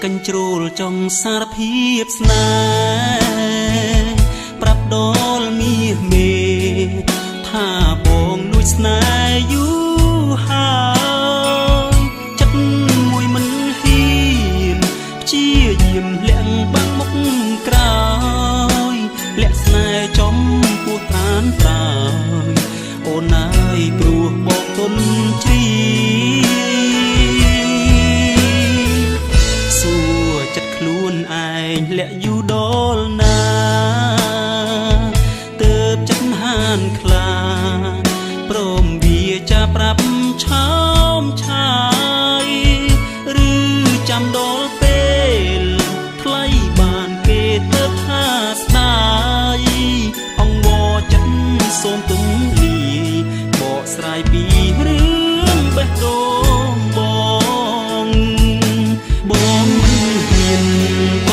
កញ្ជ្រោលចង់សារភាពស្នេហ៍ប្រាប់ដល់មាសមេថាបងលួចស្នេហ៍យូរហើយចិត្តមួយមិនហ៊ានព្យាយាមលាក់បាំងមុខក្រោយលាក់ស្នេហ៍ចំពោះប្រានត្រើយអូនអើយព្រោះបងទុនជ្រីសួរចិត្តខ្លួនឯងលាក់យូរដល់ណាទើបចិត្តហានខ្លាព្រមវាចាប្រាប់ឆោមឆាយឬចាំដល់ពេលថ្លៃបានគេទៅថាស្ដាយអង្វរចិត្តសូមទុំលាយបកស្រាយពីរឿងបេះដូងបងមិនហ៊ាន